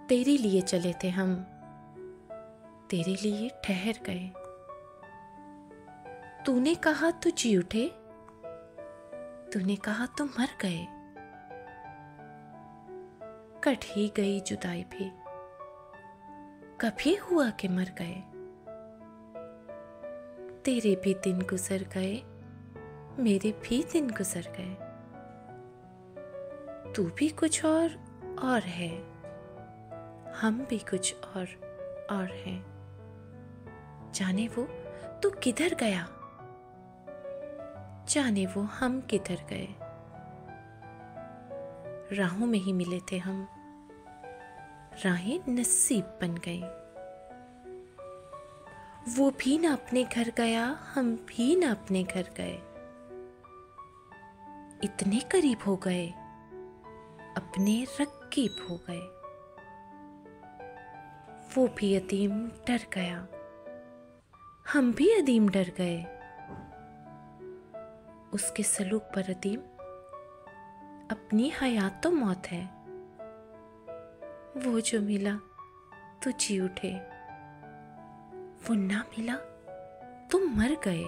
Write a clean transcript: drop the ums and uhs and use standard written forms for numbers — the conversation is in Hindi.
तेरे लिए चले थे हम, तेरे लिए ठहर गए। तूने कहा तो जी उठे, तूने कहा तो मर गए। कट ही गई जुदाई भी, कभी हुआ कि मर गए। तेरे भी दिन गुजर गए, मेरे भी दिन गुजर गए। तू भी कुछ और है, हम भी कुछ और हैं। जाने वो तू किधर गया, जाने वो हम किधर गए। राहों में ही मिले थे हम, राहें नसीब बन गई। वो भी ना अपने घर गया, हम भी ना अपने घर गए। इतने करीब हो गए, अपने रकीब हो गए। वो भी अदीम डर गया, हम भी अदीम डर गए। उसके सलूक पर अदीम, अपनी हयात तो मौत है। वो जो मिला तो जी उठे, वो ना मिला तो मर गए।